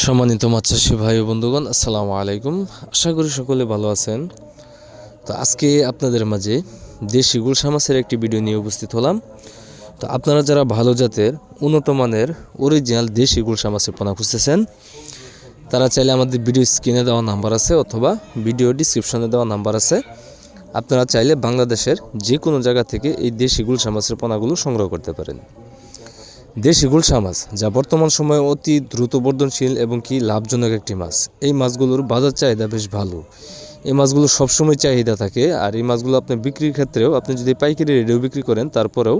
সম্মানিত মাছ চাষী ভাই ও বন্ধুগণ, আসসালামু আলাইকুম। আশা করি সকলে ভালো আছেন। তো আজকে আপনাদের মাঝে দেশি গুলশা মাছের একটি ভিডিও নিয়ে উপস্থিত হলাম। তো আপনারা যারা ভালো জাতের উন্নত মানের অরিজিনাল দেশি গুলশা মাছের পোনা খুঁজতেছেন, তারা চাইলে আমাদের ভিডিও স্ক্রিনে দেওয়া নাম্বার আছে অথবা ভিডিও ডিসক্রিপশনে দেওয়া নাম্বার আছে। আপনারা চাইলে বাংলাদেশের যে কোনো জায়গা থেকে এই দেশি গুলশা মাছের পোনাগুলো সংগ্রহ করতে পারেন। দেশি গুলশা মাছ যা বর্তমান সময়ে অতি দ্রুত বর্ধনশীল এবং কি লাভজনক একটি মাছ। এই মাছগুলোর বাজার চাহিদা বেশ ভালো। এই মাছগুলো সবসময় চাহিদা থাকে, আর এই মাছগুলো আপনি বিক্রির ক্ষেত্রেও আপনি যদি পাইকারি রেটেও বিক্রি করেন, তারপরেও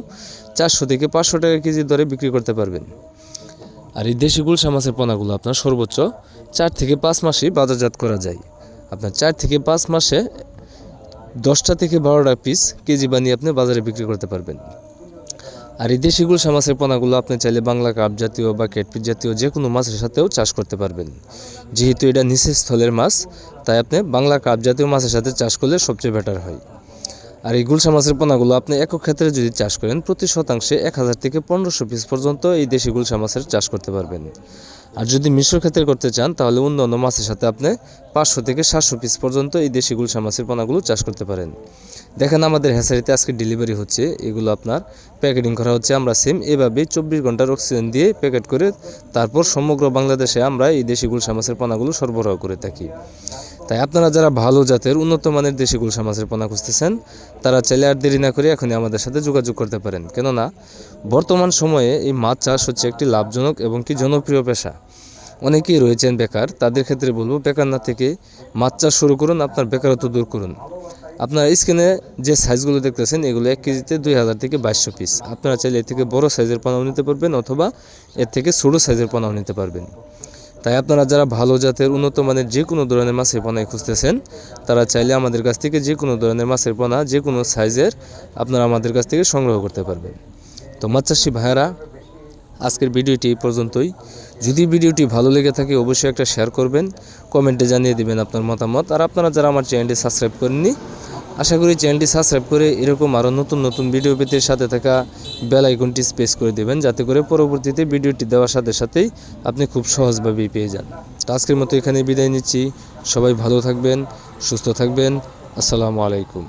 400 থেকে 500 টাকা কেজি দরে বিক্রি করতে পারবেন। আর এই দেশি গুলশা মাছের পোনাগুলো আপনার সর্বোচ্চ 4 থেকে 5 মাসেই বাজারজাত করা যায়। আপনার 4 থেকে 5 মাসে 10টা থেকে 12টা পিস কেজি বানিয়ে আপনি বাজারে বিক্রি করতে পারবেন। আর এই দেশি গুলশা মাছের পোনাগুলো আপনি চাইলে বাংলা কাপ জাতীয় বা ক্যাটফিশ জাতীয় যে কোনো মাছের সাথেও চাষ করতে পারবেন। যেহেতু এটা নিচের স্থলের মাছ, তাই আপনি বাংলা কাপ জাতীয় মাছের সাথে চাষ করলে সবচেয়ে বেটার হয়। আর এই গুলশা মাছের পোনাগুলো আপনি একক ক্ষেত্রে যদি চাষ করেন, প্রতি শতাংশে 1000 থেকে 1500 পিস পর্যন্ত এই দেশি গুলশা মাছের চাষ করতে পারবেন। আর যদি মিশ্র ক্ষেত্রে করতে চান, তাহলে অন্য মাছের সাথে আপনি 500 থেকে 700 পিস পর্যন্ত এই দেশি গুলশা মাছের পোনাগুলো চাষ করতে পারেন। দেখেন আমাদের হ্যাচারিতে আজকে ডেলিভারি হচ্ছে, এগুলো আপনার প্যাকেটিং করা হচ্ছে। আমরা সেম এভাবেই 24 ঘন্টার অক্সিজেন দিয়ে প্যাকেট করে তারপর সমগ্র বাংলাদেশে আমরা এই দেশি গুলশা মাছের পোনাগুলো সরবরাহ করে থাকি। তাই আপনারা যারা ভালো জাতের উন্নত মানের দেশি গুলশা মাছের পোনা খুঁজতেছেন, তারা চাইলে আর দেরি না করে এখনই আমাদের সাথে যোগাযোগ করতে পারেন। কেননা বর্তমান সময়ে এই মাছ চাষ হচ্ছে একটি লাভজনক এবং কি জনপ্রিয় পেশা। অনেকেই রয়েছেন বেকার, তাদের ক্ষেত্রে বলবো বেকার না থেকে মাছ চাষ শুরু করুন, আপনার বেকারত্ব দূর করুন। আপনারা স্ক্রিনে যে সাইজগুলো দেখতেছেন, এগুলো 1 কেজিতে 2000 থেকে 2200 পিস। আপনারা চাইলে এর থেকে বড় সাইজের পোনাও নিতে পারবেন অথবা এর থেকে ছোটো সাইজের পোনাও নিতে পারবেন। তাই আপনারা যারা ভালো জাতের উন্নত মানের যে কোনো ধরনের মাছের পোনায় খুঁজতেছেন, তারা চাইলে আমাদের কাছ থেকে যে কোনো ধরনের মাছের পোনা যে কোনো সাইজের আপনারা আমাদের কাছ থেকে সংগ্রহ করতে পারবেন। তো মাছ চাষী ভাইয়েরা, আজকের ভিডিওটি এই পর্যন্তই। যদি ভিডিওটি ভালো লেগে থাকে অবশ্যই একটা শেয়ার করবেন, কমেন্টে জানিয়ে দেবেন আপনার মতামত। আর আপনারা যারা আমার চ্যানেলটি সাবস্ক্রাইব করেননি, আশা করি চ্যানেলটি সাবস্ক্রাইব করে এরকম আরও নতুন নতুন ভিডিও পেতে সাথে থাকা বেল আইকনটি প্রেস করে দেবেন, যাতে করে পরবর্তীতে ভিডিওটি দেওয়ার সাথে সাথেই আপনি খুব সহজভাবেই পেয়ে যান। তো আজকের মতো এখানে বিদায় নিচ্ছি। সবাই ভালো থাকবেন, সুস্থ থাকবেন। আসসালামু আলাইকুম।